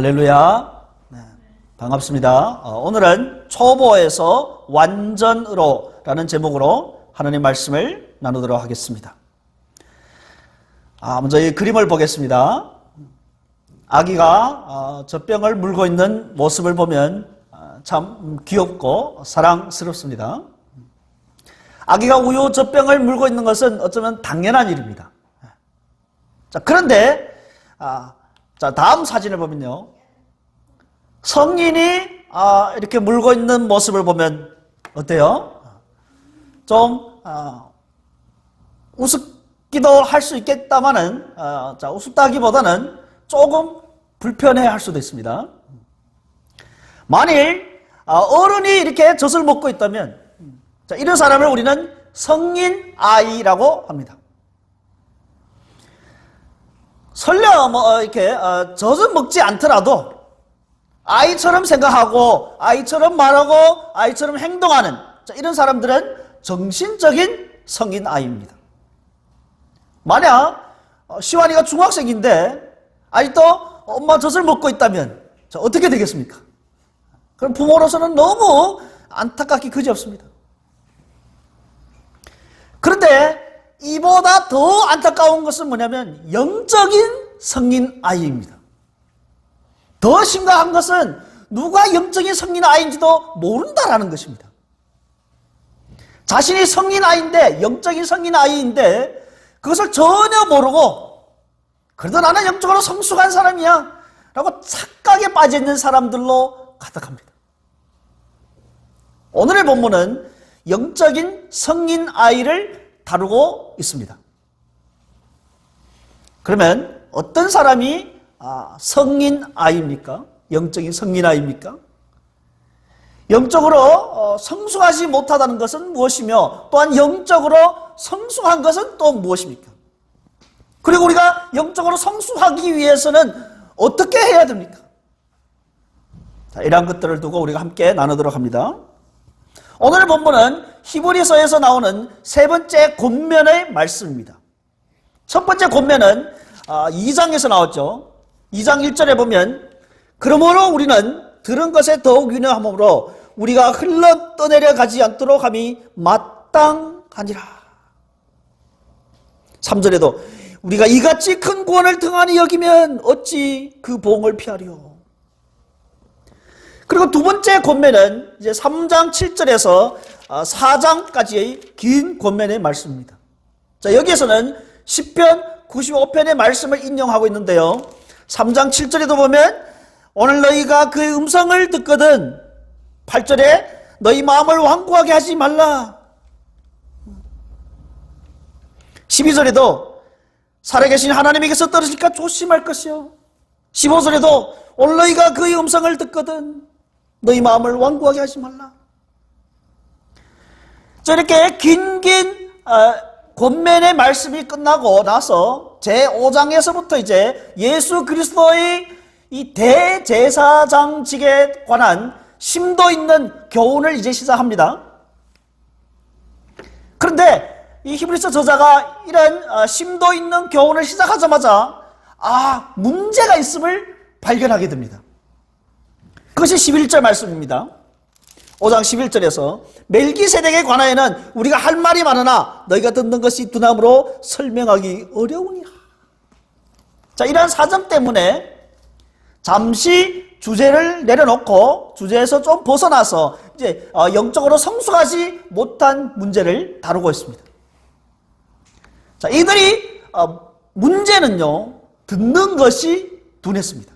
할렐루야. 네, 반갑습니다. 오늘은 초보에서 완전으로 라는 제목으로 하나님 말씀을 나누도록 하겠습니다. 먼저 이 그림을 보겠습니다. 아기가 젖병을 물고 있는 모습을 보면 참 귀엽고 사랑스럽습니다. 아기가 우유 젖병을 물고 있는 것은 어쩌면 당연한 일입니다. 자, 그런데 다음 사진을 보면요, 성인이 이렇게 물고 있는 모습을 보면 어때요? 좀 우습기도 할 수 있겠다마는 우습다기보다는 조금 불편해할 수도 있습니다. 만일 어른이 이렇게 젖을 먹고 있다면 이런 사람을 우리는 성인 아이라고 합니다. 설령 이렇게 젖은 먹지 않더라도 아이처럼 생각하고 아이처럼 말하고 아이처럼 행동하는 이런 사람들은 정신적인 성인 아이입니다. 만약 시완이가 중학생인데 아직도 엄마 젖을 먹고 있다면 어떻게 되겠습니까? 그럼 부모로서는 너무 안타깝기 그지없습니다. 그런데 이보다 더 안타까운 것은 뭐냐면 영적인 성인 아이입니다. 더 심각한 것은 누가 영적인 성인 아이인지도 모른다라는 것입니다. 자신이 성인 아이인데, 영적인 성인 아이인데 그것을 전혀 모르고 그래도 나는 영적으로 성숙한 사람이야 라고 착각에 빠져있는 사람들로 가득합니다. 오늘의 본문은 영적인 성인 아이를 다루고 있습니다. 그러면 어떤 사람이 성인 아이입니까? 영적인 성인 아이입니까? 영적으로 성숙하지 못하다는 것은 무엇이며 또한 영적으로 성숙한 것은 또 무엇입니까? 그리고 우리가 영적으로 성숙하기 위해서는 어떻게 해야 됩니까? 이러한 것들을 두고 우리가 함께 나누도록 합니다. 오늘 본문은 히브리서에서 나오는 세 번째 권면의 말씀입니다. 첫 번째 권면은 2장에서 나왔죠. 2장 1절에 보면 그러므로 우리는 들은 것에 더욱 유념함으로 우리가 흘러 떠내려 가지 않도록 함이 마땅하니라. 3절에도 우리가 이같이 큰 구원을 등한히 여기면 어찌 그 보응을 피하리요. 그리고 두 번째 권면은 이제 3장 7절에서 4장까지의 긴 권면의 말씀입니다. 자, 여기에서는 시편 95편의 말씀을 인용하고 있는데요. 3장 7절에도 보면 오늘 너희가 그의 음성을 듣거든 8절에 너희 마음을 완고하게 하지 말라. 12절에도 살아계신 하나님에게서 떨어질까 조심할 것이요. 15절에도 오늘 너희가 그의 음성을 듣거든 너희 마음을 완고하게 하지 말라. 이렇게 긴 권면의 말씀이 끝나고 나서 제5장에서부터 이제 예수 그리스도의 이 대제사장직에 관한 심도 있는 교훈을 이제 시작합니다. 그런데 이 히브리서 저자가 이런 심도 있는 교훈을 시작하자마자 문제가 있음을 발견하게 됩니다. 그것이 11절 말씀입니다. 5장 11절에서 멜기세덱에 관하여는 우리가 할 말이 많으나 너희가 듣는 것이 두나무로 설명하기 어려우니라. 자, 이러한 사정 때문에 잠시 주제를 내려놓고 주제에서 좀 벗어나서 이제 영적으로 성숙하지 못한 문제를 다루고 있습니다. 자, 이들이 문제는요, 듣는 것이 둔했습니다.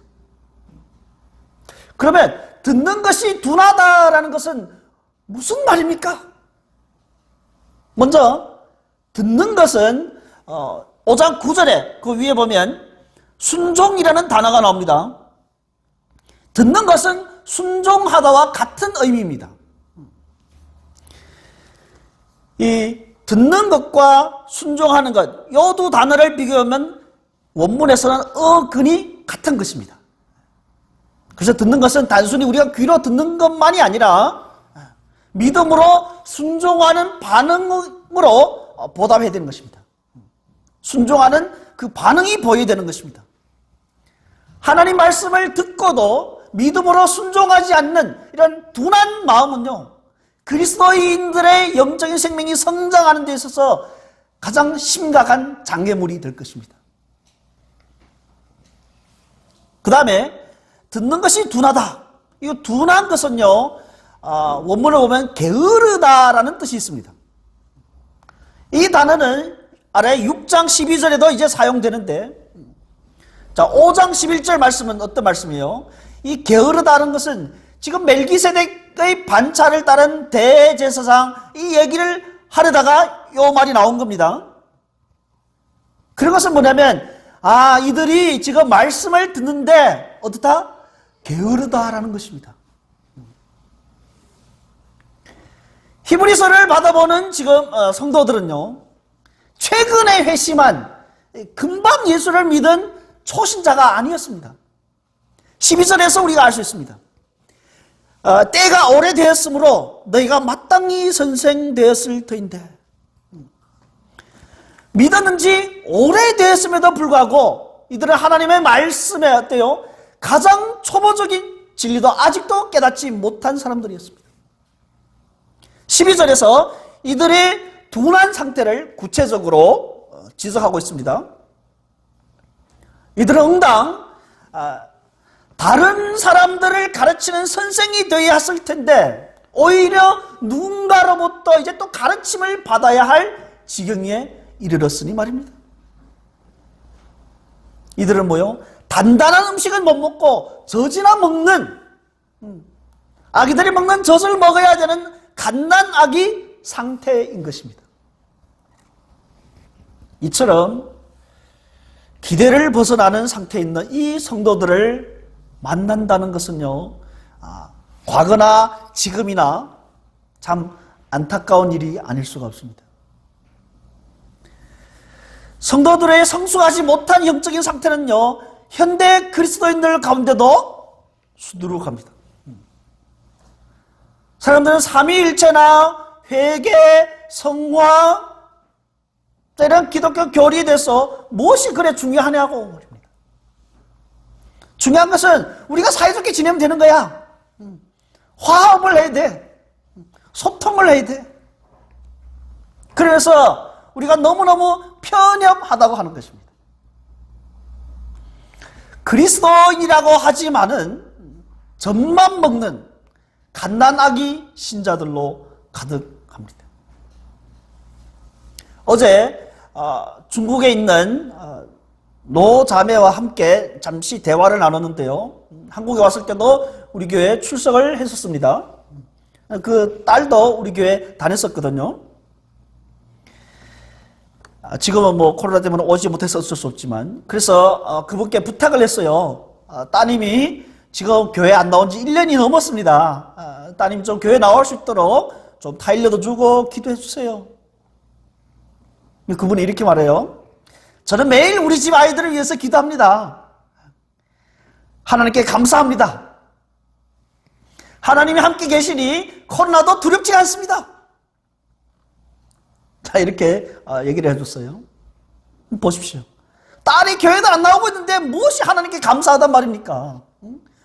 그러면 듣는 것이 둔하다라는 것은 무슨 말입니까? 먼저 듣는 것은 5장 9절에 그 위에 보면 순종이라는 단어가 나옵니다. 듣는 것은 순종하다와 같은 의미입니다. 이 듣는 것과 순종하는 것, 이 두 단어를 비교하면 원문에서는 어근이 같은 것입니다. 그래서 듣는 것은 단순히 우리가 귀로 듣는 것만이 아니라 믿음으로 순종하는 반응으로 보답해야 되는 것입니다. 순종하는 그 반응이 보여야 되는 것입니다. 하나님 말씀을 듣고도 믿음으로 순종하지 않는 이런 둔한 마음은요, 그리스도인들의 영적인 생명이 성장하는 데 있어서 가장 심각한 장애물이 될 것입니다. 그 다음에 듣는 것이 둔하다. 이 둔한 것은요, 원문을 보면 게으르다라는 뜻이 있습니다. 이 단어는 아래 6장 12절에도 이제 사용되는데, 자, 5장 11절 말씀은 어떤 말씀이에요? 이 게으르다는 것은 지금 멜기세덱의 반차를 따른 대제사장 이 얘기를 하려다가 이 말이 나온 겁니다. 그런 것은 뭐냐면, 이들이 지금 말씀을 듣는데 어떻다? 게으르다라는 것입니다. 히브리서를 받아보는 지금 성도들은요, 최근에 회심한 금방 예수를 믿은 초신자가 아니었습니다. 12절에서 우리가 알 수 있습니다. 때가 오래되었으므로 너희가 마땅히 선생되었을 터인데, 믿었는지 오래되었음에도 불구하고 이들은 하나님의 말씀에 어때요? 가장 초보적인 진리도 아직도 깨닫지 못한 사람들이었습니다. 12절에서 이들의 둔한 상태를 구체적으로 지적하고 있습니다. 이들은 응당 다른 사람들을 가르치는 선생이 되어야 했을 텐데 오히려 누군가로부터 이제 또 가르침을 받아야 할 지경에 이르렀으니 말입니다. 이들은 뭐요? 단단한 음식은 못 먹고 젖이나 먹는, 아기들이 먹는 젖을 먹어야 되는 갓난 아기 상태인 것입니다. 이처럼 기대를 벗어나는 상태에 있는 이 성도들을 만난다는 것은요, 과거나 지금이나 참 안타까운 일이 아닐 수가 없습니다. 성도들의 성숙하지 못한 영적인 상태는요, 현대 그리스도인들 가운데도 수두룩합니다. 사람들은 삼위일체나 회개, 성화, 이런 기독교 교리에 대해서 무엇이 그래 중요하냐고 말입니다. 중요한 것은 우리가 사이좋게 지내면 되는 거야. 화합을 해야 돼. 소통을 해야 돼. 그래서 우리가 너무너무 편협하다고 하는 것입니다. 그리스도인이라고 하지만은 젖만 먹는 갓난아기 신자들로 가득합니다. 어제 중국에 있는 노 자매와 함께 잠시 대화를 나눴는데요. 한국에 왔을 때도 우리 교회에 출석을 했었습니다. 그 딸도 우리 교회에 다녔었거든요. 지금은 뭐 코로나 때문에 오지 못해서 어쩔 수 없지만, 그래서 그분께 부탁을 했어요. 따님이 지금 교회 안 나온 지 1년이 넘었습니다. 따님 좀 교회 나올 수 있도록 좀 타일러도 주고 기도해 주세요. 그분이 이렇게 말해요. 저는 매일 우리 집 아이들을 위해서 기도합니다. 하나님께 감사합니다. 하나님이 함께 계시니 코로나도 두렵지 않습니다. 자, 이렇게 얘기를 해줬어요. 보십시오. 딸이 교회도 안 나오고 있는데 무엇이 하나님께 감사하단 말입니까?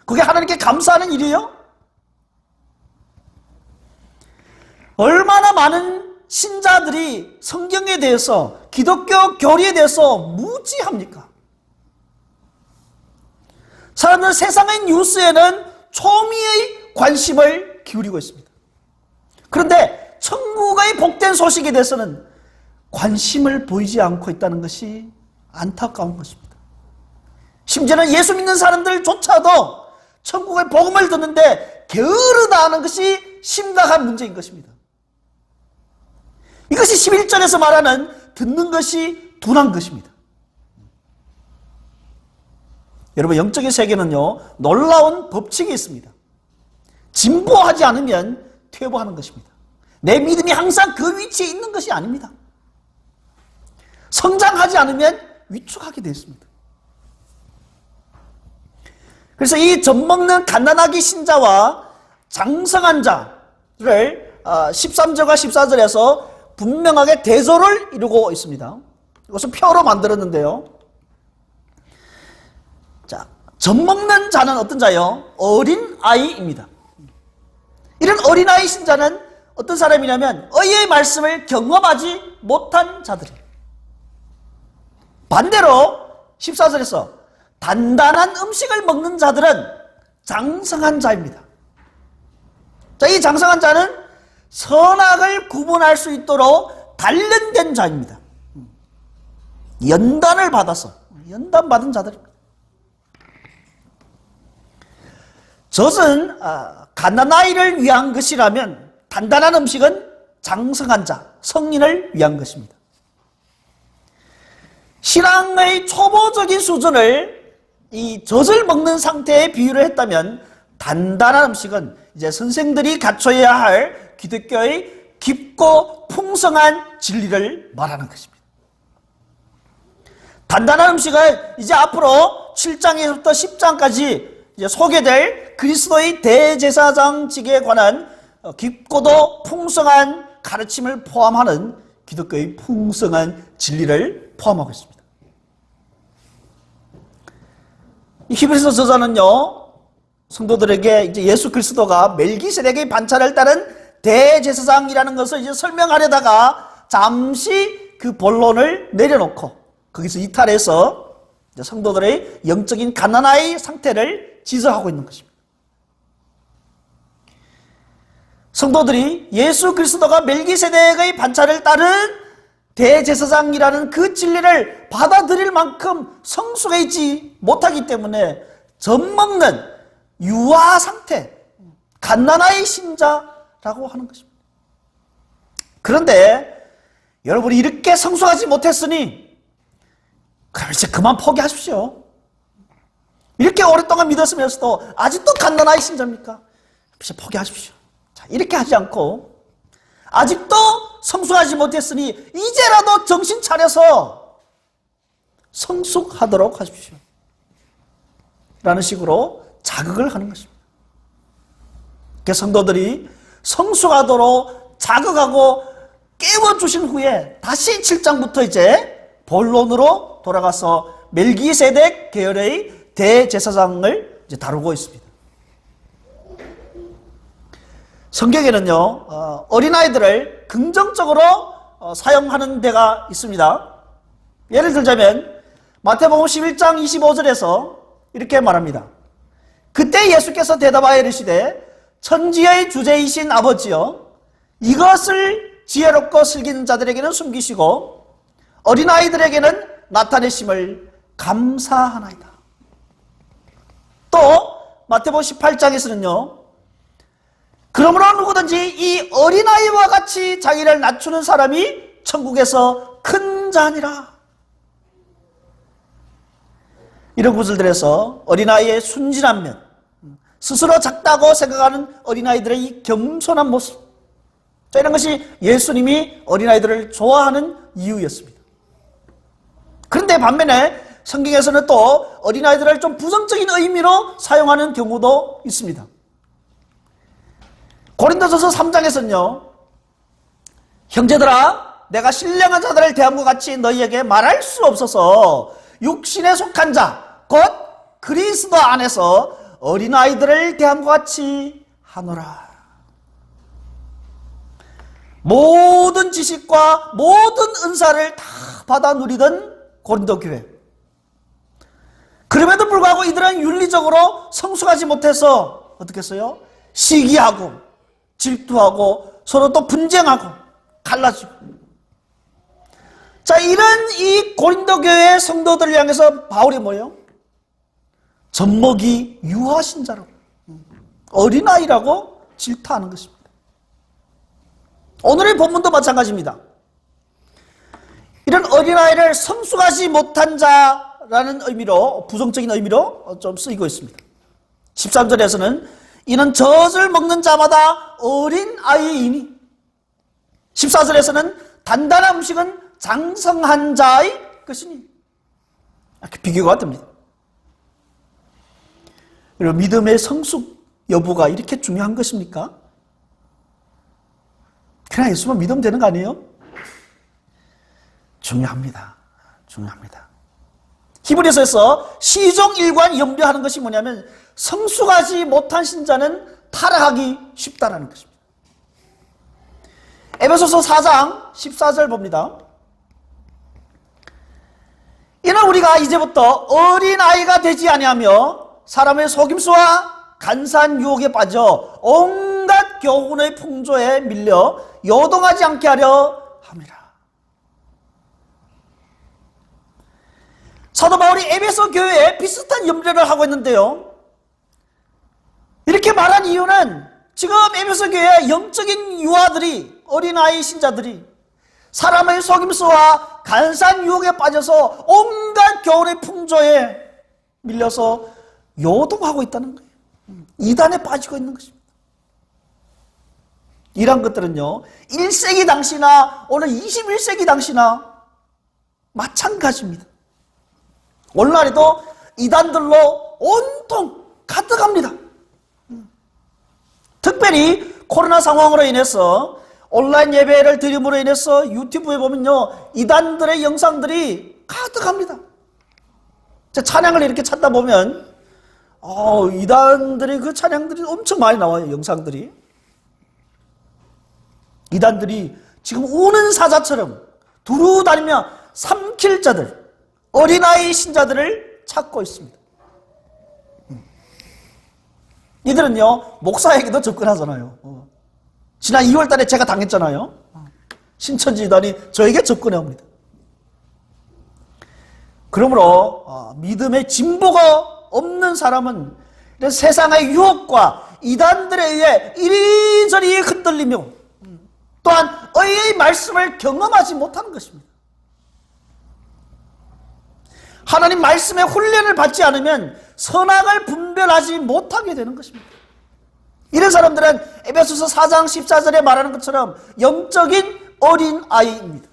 그게 하나님께 감사하는 일이에요? 얼마나 많은 신자들이 성경에 대해서, 기독교 교리에 대해서 무지합니까? 사람들은 세상의 뉴스에는 초미의 관심을 기울이고 있습니다. 그런데 천국의 복된 소식에 대해서는 관심을 보이지 않고 있다는 것이 안타까운 것입니다. 심지어는 예수 믿는 사람들조차도 천국의 복음을 듣는데 게으르다 하는 것이 심각한 문제인 것입니다. 이것이 11절에서 말하는 듣는 것이 둔한 것입니다. 여러분, 영적인 세계는요, 놀라운 법칙이 있습니다. 진보하지 않으면 퇴보하는 것입니다. 내 믿음이 항상 그 위치에 있는 것이 아닙니다. 성장하지 않으면 위축하게 되어 있습니다. 그래서 이 젖먹는 갓난아기 신자와 장성한 자를 13절과 14절에서 분명하게 대조를 이루고 있습니다. 이것을 표로 만들었는데요. 자, 젖먹는 자는 어떤 자요? 어린아이입니다. 이런 어린아이 신자는 어떤 사람이냐면 의의 말씀을 경험하지 못한 자들이에요. 반대로 14절에서 단단한 음식을 먹는 자들은 장성한 자입니다. 자, 이 장성한 자는 선악을 구분할 수 있도록 단련된 자입니다. 연단을 받아서 연단받은 자들입니다. 젖은 갓난아이를 위한 것이라면 단단한 음식은 장성한 자, 성인을 위한 것입니다. 신앙의 초보적인 수준을 이 젖을 먹는 상태에 비유를 했다면 단단한 음식은 이제 선생들이 갖춰야 할 기독교의 깊고 풍성한 진리를 말하는 것입니다. 단단한 음식은 이제 앞으로 7장에서부터 10장까지 이제 소개될 그리스도의 대제사장직에 관한 깊고도 풍성한 가르침을 포함하는 기독교의 풍성한 진리를 포함하고 있습니다. 이 히브리서 저자는요, 성도들에게 이제 예수 그리스도가 멜기세덱의 반차를 따른 대제사장이라는 것을 이제 설명하려다가 잠시 그 본론을 내려놓고 거기서 이탈해서 이제 성도들의 영적인 갓난아이 상태를 지적하고 있는 것입니다. 성도들이 예수 그리스도가 멜기세덱의 반차를 따른 대제사장이라는 그 진리를 받아들일 만큼 성숙해지지 못하기 때문에 젖먹는 유아 상태, 갓난아이 신자라고 하는 것입니다. 그런데 여러분이 이렇게 성숙하지 못했으니 그럼 이제 그만 포기하십시오. 이렇게 오랫동안 믿었으면서도 아직도 갓난아이 신자입니까? 이제 포기하십시오. 자, 이렇게 하지 않고 아직도 성숙하지 못했으니 이제라도 정신 차려서 성숙하도록 하십시오. 라는 식으로 자극을 하는 것입니다. 그래서 성도들이 성숙하도록 자극하고 깨워주신 후에 다시 7장부터 이제 본론으로 돌아가서 멜기세덱 계열의 대제사장을 이제 다루고 있습니다. 성경에는요, 어린아이들을 긍정적으로 사용하는 데가 있습니다. 예를 들자면 마태복음 11장 25절에서 이렇게 말합니다. 그때 예수께서 대답하여 이르시되 천지의 주제이신 아버지여, 이것을 지혜롭고 슬기는 자들에게는 숨기시고 어린아이들에게는 나타내심을 감사하나이다. 또 마태복음 18장에서는요, 그러므로 누구든지 이 어린아이와 같이 자기를 낮추는 사람이 천국에서 큰 자니라. 이런 구절들에서 어린아이의 순진한 면, 스스로 작다고 생각하는 어린아이들의 이 겸손한 모습, 이런 것이 예수님이 어린아이들을 좋아하는 이유였습니다. 그런데 반면에 성경에서는 또 어린아이들을 좀 부정적인 의미로 사용하는 경우도 있습니다. 고린도전서 3장에서는요, 형제들아, 내가 신령한 자들을 대함과 같이 너희에게 말할 수 없어서 육신에 속한 자, 곧 그리스도 안에서 어린아이들을 대함과 같이 하노라. 모든 지식과 모든 은사를 다 받아 누리던 고린도 교회. 그럼에도 불구하고 이들은 윤리적으로 성숙하지 못해서 어떻게 했어요? 시기하고 질투하고 서로 또 분쟁하고 갈라지고. 자, 이런 이 고린도 교회 성도들을 향해서 바울이 뭐예요? 젖먹이 유아 신자라고, 어린아이라고 질타하는 것입니다. 오늘의 본문도 마찬가지입니다. 이런 어린아이를 성숙하지 못한 자라는 의미로, 부정적인 의미로 좀 쓰이고 있습니다. 13절에서는 이는 젖을 먹는 자마다 어린아이이니, 14절에서는 단단한 음식은 장성한 자의 것이니, 이렇게 비교가 됩니다. 그리고 믿음의 성숙 여부가 이렇게 중요한 것입니까? 그냥 예수만 믿으면 되는 거 아니에요? 중요합니다. 중요합니다. 히브리서에서 시종일관 염려하는 것이 뭐냐면 성숙하지 못한 신자는 타락하기 쉽다는 것입니다. 에베소서 4장 14절 봅니다. 이는 우리가 이제부터 어린아이가 되지 아니하며 사람의 속임수와 간사한 유혹에 빠져 온갖 교훈의 풍조에 밀려 요동하지 않게 하려 함이라. 사도 바울이 에베소 교회에 비슷한 염려를 하고 있는데요, 이렇게 말한 이유는 지금 에베소 교회의 영적인 유아들이, 어린아이 신자들이 사람의 속임수와 간사한 유혹에 빠져서 온갖 교훈의 풍조에 밀려서 요동하고 있다는 거예요. 이단에 빠지고 있는 것입니다. 이런 것들은요, 1세기 당시나 오늘 21세기 당시나 마찬가지입니다. 오늘날에도 이단들로 온통 가득합니다. 특별히 코로나 상황으로 인해서 온라인 예배를 드림으로 인해서 유튜브에 보면요, 이단들의 영상들이 가득합니다. 찬양을 이렇게 찾다 보면 이단들의 그 찬양들이 엄청 많이 나와요. 영상들이. 이단들이 지금 우는 사자처럼 두루 다니며 삼킬 자들, 어린아이 신자들을 찾고 있습니다. 이들은요, 목사에게도 접근하잖아요. 지난 2월 달에 제가 당했잖아요. 신천지 이단이 저에게 접근해 옵니다. 그러므로 믿음의 진보가 없는 사람은 이런 세상의 유혹과 이단들에 의해 이리저리 흔들리며 또한 의의 말씀을 경험하지 못하는 것입니다. 하나님 말씀의 훈련을 받지 않으면 선악을 분별하지 못하게 되는 것입니다. 이런 사람들은 에베소서 4장 14절에 말하는 것처럼 영적인 어린아이입니다.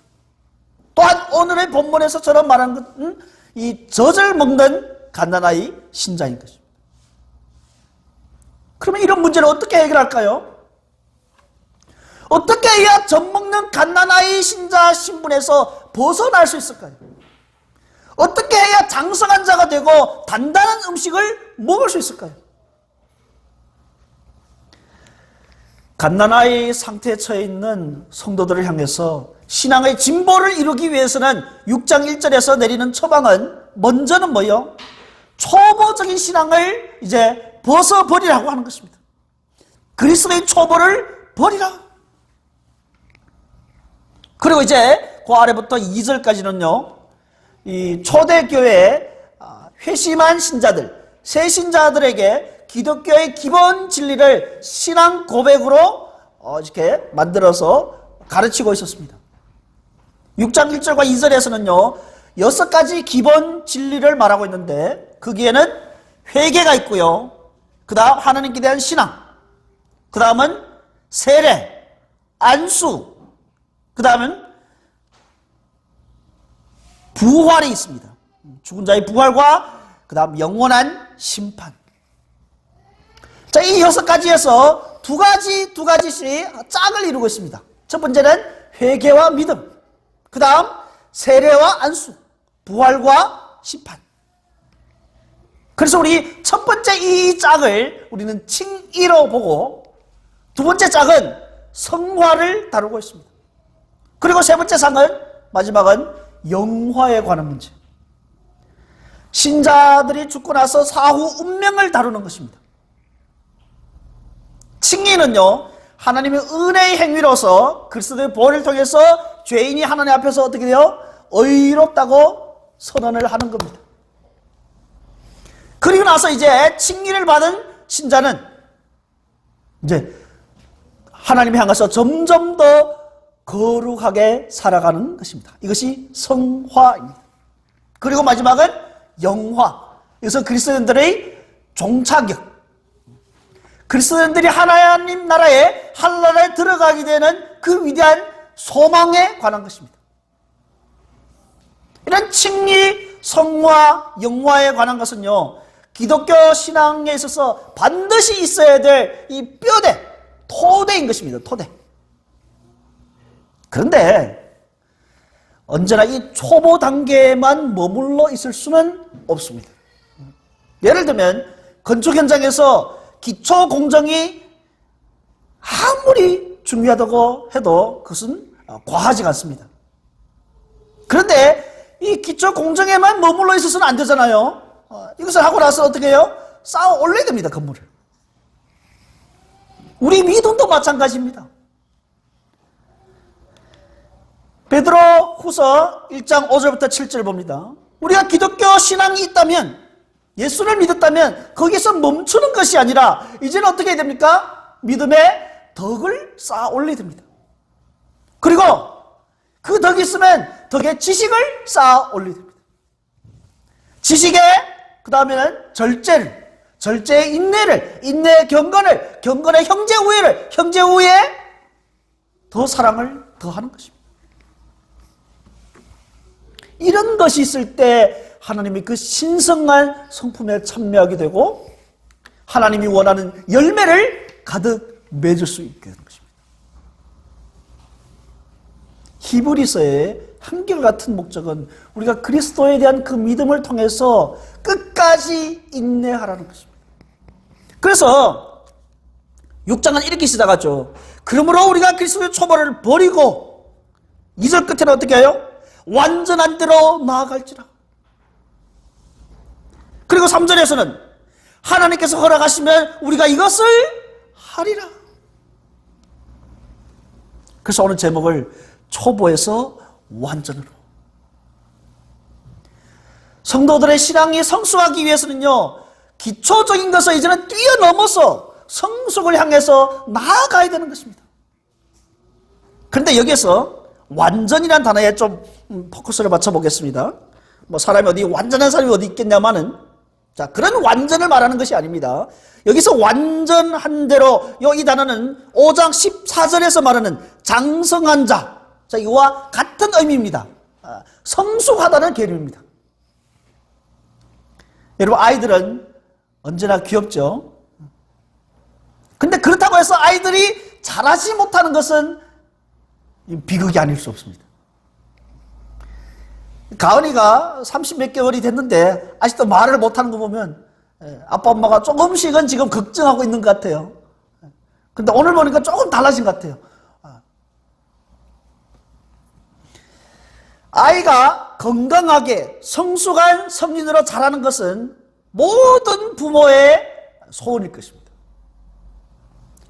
또한 오늘의 본문에서처럼 말하는 것은 이 젖을 먹는 갓난아이 신자인 것입니다. 그러면 이런 문제를 어떻게 해결할까요? 어떻게 해야 젖 먹는 갓난아이 신자 신분에서 벗어날 수 있을까요? 어떻게 해야 장성한 자가 되고 단단한 음식을 먹을 수 있을까요? 갓난아이 상태에 처해 있는 성도들을 향해서 신앙의 진보를 이루기 위해서는 6장 1절에서 내리는 처방은 먼저는 뭐예요? 초보적인 신앙을 이제 벗어버리라고 하는 것입니다. 그리스도의 초보를 버리라. 그리고 이제 그 아래부터 2절까지는요, 이 초대교회의 회심한 신자들, 새 신자들에게 기독교의 기본 진리를 신앙 고백으로 이렇게 만들어서 가르치고 있었습니다. 6장 1절과 2절에서는요, 6가지 기본 진리를 말하고 있는데 거기에는 회개가 있고요, 그 다음 하나님께 대한 신앙, 그 다음은 세례, 안수, 그 다음은 부활이 있습니다. 죽은 자의 부활과 그 다음 영원한 심판. 자, 이 6가지에서 두 가지씩 짝을 이루고 있습니다. 첫 번째는 회개와 믿음, 그 다음 세례와 안수, 부활과 심판. 그래서 우리 첫 번째 이 짝을 우리는 칭의로 보고 두 번째 짝은 성화를 다루고 있습니다. 그리고 세 번째 상은, 마지막은 영화에 관한 문제. 신자들이 죽고 나서 사후 운명을 다루는 것입니다. 칭의는요, 하나님의 은혜의 행위로서 그리스도의 보혈을 통해서 죄인이 하나님 앞에서 어떻게 돼요? 의롭다고 선언을 하는 겁니다. 그리고 나서 이제 칭의를 받은 신자는 이제 하나님을 향해서 점점 더 거룩하게 살아가는 것입니다. 이것이 성화입니다. 그리고 마지막은 영화. 이것은 그리스도인들의 종착역. 그리스도인들이 하나님 나라에 한나라에 들어가게 되는 그 위대한 소망에 관한 것입니다. 이런 칭의, 성화, 영화에 관한 것은요, 기독교 신앙에 있어서 반드시 있어야 될 이 뼈대, 토대인 것입니다. 토대. 그런데 언제나 이 초보 단계에만 머물러 있을 수는 없습니다. 예를 들면 건축 현장에서 기초 공정이 아무리 중요하다고 해도 그것은 과하지가 않습니다. 그런데 이 기초 공정에만 머물러 있어서는 안 되잖아요. 이것을 하고 나서 어떻게 해요? 쌓아 올려야 됩니다, 건물을. 우리 믿음도 마찬가지입니다. 베드로 후서 1장 5절부터 7절 봅니다. 우리가 기독교 신앙이 있다면, 예수를 믿었다면 거기서 멈추는 것이 아니라 이제는 어떻게 해야 됩니까? 믿음의 덕을 쌓아 올려야 됩니다. 그리고 그 덕이 있으면 덕의 지식을 쌓아 올려야 됩니다. 지식에 그 다음에는 절제의 인내를, 인내의 경건을, 경건의 형제 우애를, 형제 우애에 더 사랑을 더하는 것입니다. 이런 것이 있을 때 하나님이 그 신성한 성품에 참여하게 되고 하나님이 원하는 열매를 가득 맺을 수 있게 되는 것입니다. 히브리서의 한결같은 목적은 우리가 그리스도에 대한 그 믿음을 통해서 끝까지 인내하라는 것입니다. 그래서 6장은 이렇게 시작하죠. 그러므로 우리가 그리스도의 초보를 버리고 2절 끝에는 어떻게 해요? 완전한 대로 나아갈지라. 그리고 3절에서는 하나님께서 허락하시면 우리가 이것을 하리라. 그래서 오늘 제목을 초보에서 완전으로. 성도들의 신앙이 성숙하기 위해서는요, 기초적인 것을 이제는 뛰어넘어서 성숙을 향해서 나아가야 되는 것입니다. 그런데 여기에서 완전이라는 단어에 좀 포커스를 맞춰보겠습니다. 뭐 사람이 어디 완전한 사람이 어디 있겠냐마는, 자, 그런 완전을 말하는 것이 아닙니다. 여기서 완전한 대로 이 단어는 5장 14절에서 말하는 장성한 자, 자, 이와 같은 의미입니다. 성숙하다는 개념입니다. 여러분, 아이들은 언제나 귀엽죠? 근데 그렇다고 해서 아이들이 잘하지 못하는 것은 비극이 아닐 수 없습니다. 가은이가 30몇 개월이 됐는데 아직도 말을 못하는 거 보면 아빠 엄마가 조금씩은 지금 걱정하고 있는 것 같아요. 근데 오늘 보니까 조금 달라진 것 같아요. 아이가 건강하게 성숙한 성인으로 자라는 것은 모든 부모의 소원일 것입니다.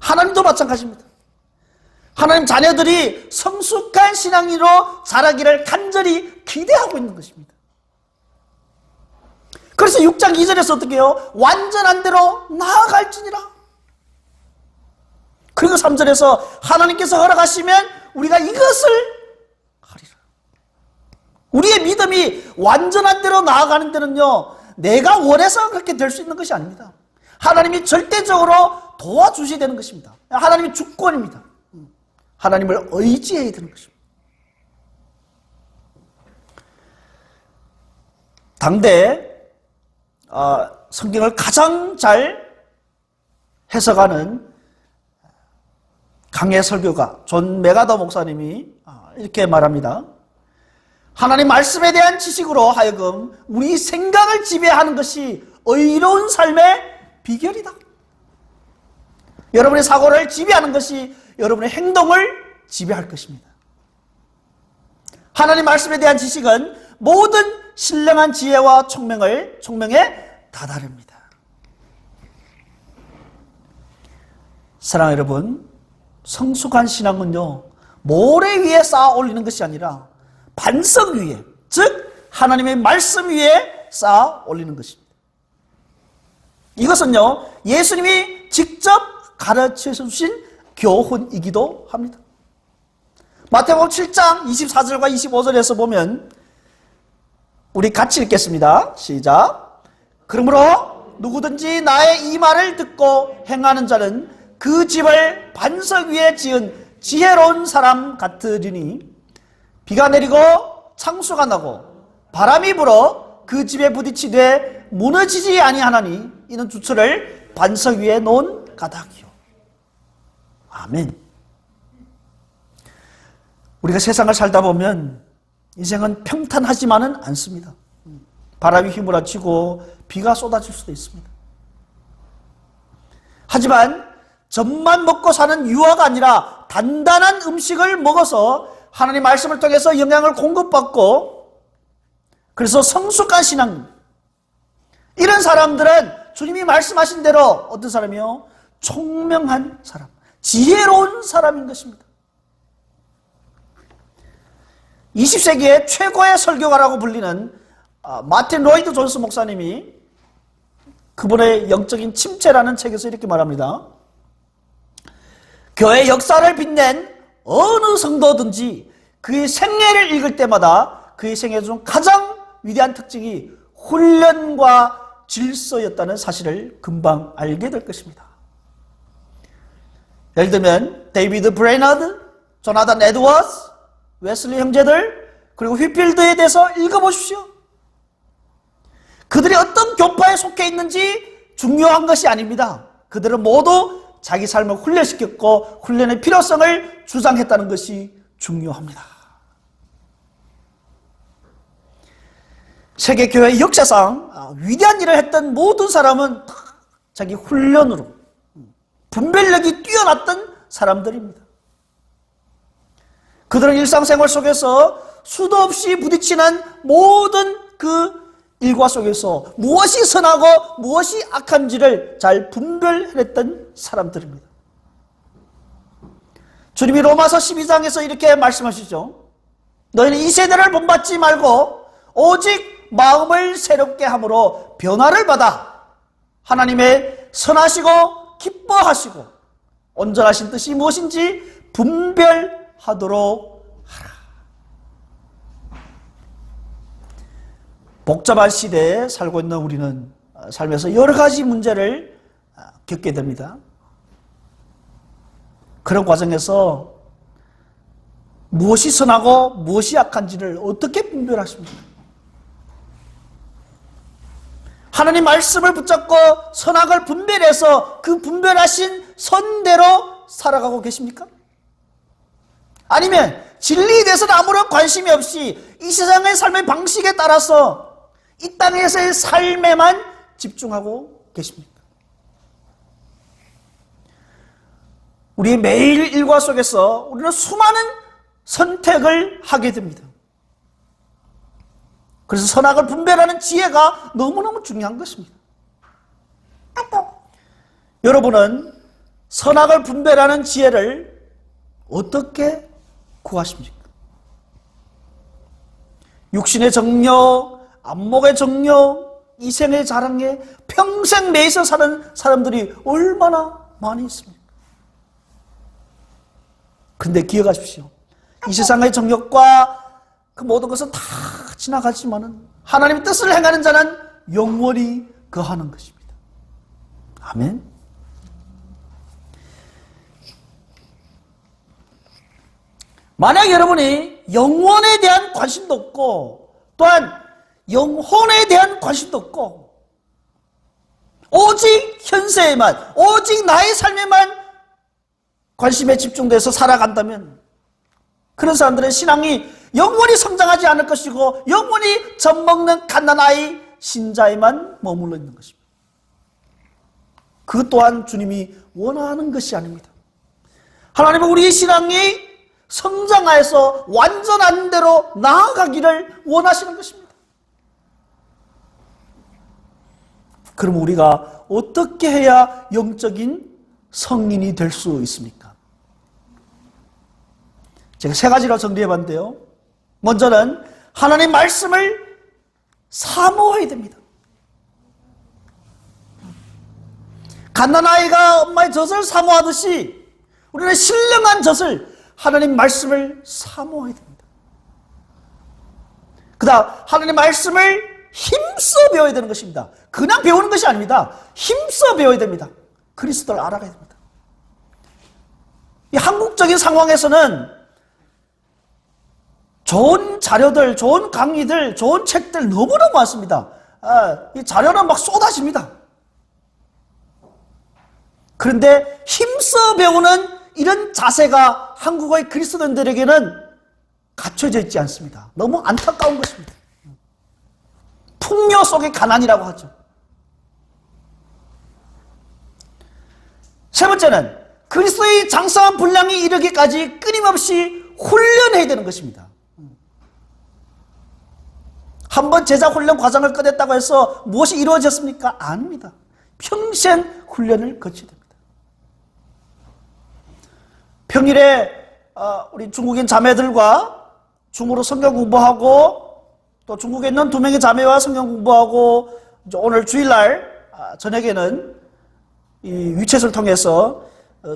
하나님도 마찬가지입니다. 하나님 자녀들이 성숙한 신앙인으로 자라기를 간절히 기대하고 있는 것입니다. 그래서 6장 2절에서 어떻게 해요? 완전한 대로 나아갈지니라. 그리고 3절에서 하나님께서 허락하시면 우리가 이것을 하리라. 우리의 믿음이 완전한 대로 나아가는 데는요, 내가 원해서 그렇게 될 수 있는 것이 아닙니다. 하나님이 절대적으로 도와주셔야 되는 것입니다. 하나님이 주권입니다. 하나님을 의지해야 되는 것입니다. 당대 성경을 가장 잘 해석하는 강해 설교가 존 메가더 목사님이 이렇게 말합니다. 하나님 말씀에 대한 지식으로 하여금 우리 생각을 지배하는 것이 의로운 삶의 비결이다. 여러분의 사고를 지배하는 것이 여러분의 행동을 지배할 것입니다. 하나님 말씀에 대한 지식은 모든 신령한 지혜와 총명에 다다릅니다. 사랑하는 여러분, 성숙한 신앙은요, 모래 위에 쌓아 올리는 것이 아니라 반석 위에, 즉 하나님의 말씀 위에 쌓아 올리는 것입니다. 이것은요, 예수님이 직접 가르쳐 주신 교훈이기도 합니다. 마태복음 7장 24절과 25절에서 보면 우리 같이 읽겠습니다. 시작. 그러므로 누구든지 나의 이 말을 듣고 행하는 자는 그 집을 반석 위에 지은 지혜로운 사람 같으리니 비가 내리고 창수가 나고 바람이 불어 그 집에 부딪히되 무너지지 아니하나니 이는 주철을 반석 위에 놓은 가닥이요. 아멘. 우리가 세상을 살다 보면 인생은 평탄하지만은 않습니다. 바람이 휘몰아치고 비가 쏟아질 수도 있습니다. 하지만 젖만 먹고 사는 유아가 아니라 단단한 음식을 먹어서 하나님 말씀을 통해서 영향을 공급받고 그래서 성숙한 신앙, 이런 사람들은 주님이 말씀하신 대로 어떤 사람이요? 총명한 사람, 지혜로운 사람인 것입니다. 20세기의 최고의 설교가라고 불리는 마틴 로이드 존스 목사님이 그분의 영적인 침체라는 책에서 이렇게 말합니다. 교회 역사를 빛낸 어느 성도든지 그의 생애를 읽을 때마다 그의 생애 중 가장 위대한 특징이 훈련과 질서였다는 사실을 금방 알게 될 것입니다. 예를 들면 데이비드 브레이너드, 조나단 에드워즈, 웨슬리 형제들, 그리고 휘필드에 대해서 읽어보십시오. 그들이 어떤 교파에 속해 있는지 중요한 것이 아닙니다. 그들은 모두 자기 삶을 훈련시켰고 훈련의 필요성을 주장했다는 것이 중요합니다. 세계교회 역사상 위대한 일을 했던 모든 사람은 자기 훈련으로 분별력이 뛰어났던 사람들입니다. 그들은 일상생활 속에서 수도 없이 부딪히는 모든 그 일과 속에서 무엇이 선하고 무엇이 악한지를 잘 분별해냈던 사람들입니다. 주님이 로마서 12장에서 이렇게 말씀하시죠. 너희는 이 세대를 본받지 말고 오직 마음을 새롭게 함으로 변화를 받아 하나님의 선하시고 기뻐하시고 온전하신 뜻이 무엇인지 분별하도록 하라. 복잡한 시대에 살고 있는 우리는 삶에서 여러 가지 문제를 겪게 됩니다. 그런 과정에서 무엇이 선하고 무엇이 악한지를 어떻게 분별하십니까? 하나님 말씀을 붙잡고 선악을 분별해서 그 분별하신 선대로 살아가고 계십니까? 아니면 진리에 대해서는 아무런 관심이 없이 이 세상의 삶의 방식에 따라서 이 땅에서의 삶에만 집중하고 계십니까? 우리의 매일 일과 속에서 우리는 수많은 선택을 하게 됩니다. 그래서 선악을 분별하는 지혜가 너무너무 중요한 것입니다. 여러분은 선악을 분별하는 지혜를 어떻게 구하십니까? 육신의 정욕, 안목의 정욕, 이생의 자랑에 평생 매이서 사는 사람들이 얼마나 많이 있습니까? 근데 기억하십시오. 이 세상의 정욕과 그 모든 것은 다 지나가지만은 하나님의 뜻을 행하는 자는 영원히 거하는 것입니다. 아멘. 만약 여러분이 영원에 대한 관심도 없고 또한 영혼에 대한 관심도 없고 오직 현세에만, 오직 나의 삶에만 관심에 집중돼서 살아간다면 그런 사람들의 신앙이 영원히 성장하지 않을 것이고 영원히 젖먹는 갓난아이 신자에만 머물러 있는 것입니다. 그 또한 주님이 원하는 것이 아닙니다. 하나님은 우리의 신앙이 성장하여서 완전한 대로 나아가기를 원하시는 것입니다. 그럼 우리가 어떻게 해야 영적인 성인이 될 수 있습니까? 제가 세 가지로 정리해봤는데요. 먼저는 하나님 말씀을 사모해야 됩니다. 갓난아이가 엄마의 젖을 사모하듯이 우리는 신령한 젖을 하나님 말씀을 사모해야 됩니다. 그 다음 하나님 말씀을 힘써 배워야 되는 것입니다. 그냥 배우는 것이 아닙니다. 힘써 배워야 됩니다. 그리스도를 알아가야 됩니다. 이 한국적인 상황에서는 좋은 자료들, 좋은 강의들, 좋은 책들 너무너무 많습니다. 이 자료는 막 쏟아집니다. 그런데 힘써 배우는 이런 자세가 한국의 그리스도인들에게는 갖춰져 있지 않습니다. 너무 안타까운 것입니다. 풍요 속의 가난이라고 하죠. 세 번째는 그리스도의 장성한 분량이 이르기까지 끊임없이 훈련해야 되는 것입니다. 한번 제자 훈련 과정을 끝냈다고 해서 무엇이 이루어졌습니까? 아닙니다. 평생 훈련을 거쳐야 됩니다. 평일에 우리 중국인 자매들과 줌으로 성경 공부하고 또 중국에 있는 2명의 자매와 성경 공부하고 오늘 주일날 저녁에는 이 위챗을 통해서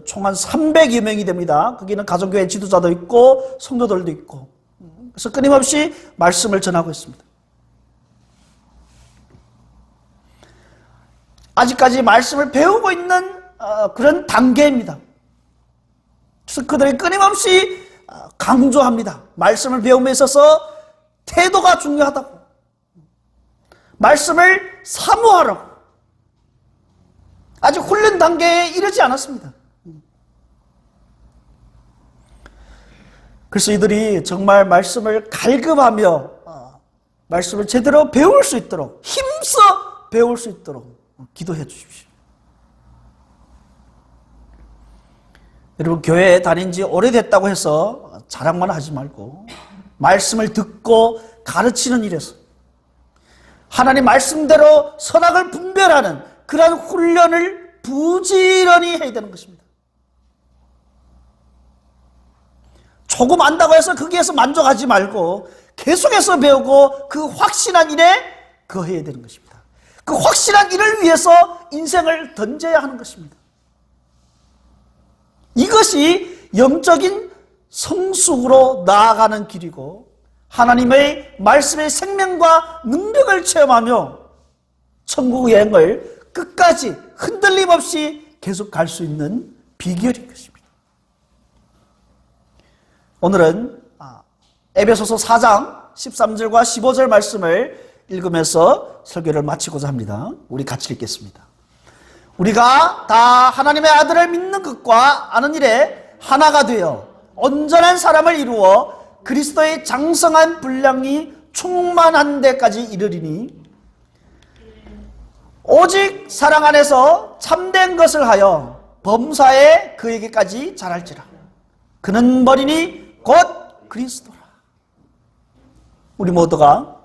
총 한 300여 명이 됩니다. 거기는 가정교회 지도자도 있고 성도들도 있고 그래서 끊임없이 말씀을 전하고 있습니다. 아직까지 말씀을 배우고 있는 그런 단계입니다. 그래서 그들이 끊임없이 강조합니다. 말씀을 배움에 있어서 태도가 중요하다고. 말씀을 사모하라고. 아직 훈련 단계에 이르지 않았습니다. 그래서 이들이 정말 말씀을 갈급하며 말씀을 제대로 배울 수 있도록 힘써 배울 수 있도록 기도해 주십시오. 여러분 교회에 다닌 지 오래됐다고 해서 자랑만 하지 말고 말씀을 듣고 가르치는 일에서 하나님 말씀대로 선악을 분별하는 그러한 훈련을 부지런히 해야 되는 것입니다. 조금 안다고 해서 거기에서 만족하지 말고 계속해서 배우고 그 확신한 일에 거해야 되는 것입니다. 그 확실한 일을 위해서 인생을 던져야 하는 것입니다. 이것이 영적인 성숙으로 나아가는 길이고 하나님의 말씀의 생명과 능력을 체험하며 천국 여행을 끝까지 흔들림 없이 계속 갈 수 있는 비결인 것입니다. 오늘은 에베소서 4장 13절과 15절 말씀을 읽으면서 설교를 마치고자 합니다. 우리 같이 읽겠습니다. 우리가 다 하나님의 아들을 믿는 것과 아는 일에 하나가 되어 온전한 사람을 이루어 그리스도의 장성한 분량이 충만한 데까지 이르리니 오직 사랑 안에서 참된 것을 하여 범사에 그에게까지 자랄지라. 그는 머리니 곧 그리스도라. 우리 모두가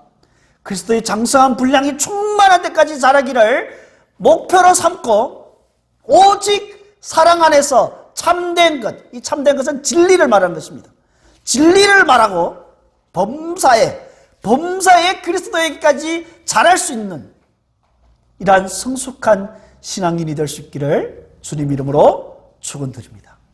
그리스도의 장성한 분량이 충만한 데까지 자라기를 목표로 삼고 오직 사랑 안에서 참된 것, 이 참된 것은 진리를 말하는 것입니다. 진리를 말하고 범사에 그리스도에게까지 자랄 수 있는 이러한 성숙한 신앙인이 될 수 있기를 주님 이름으로 축원드립니다.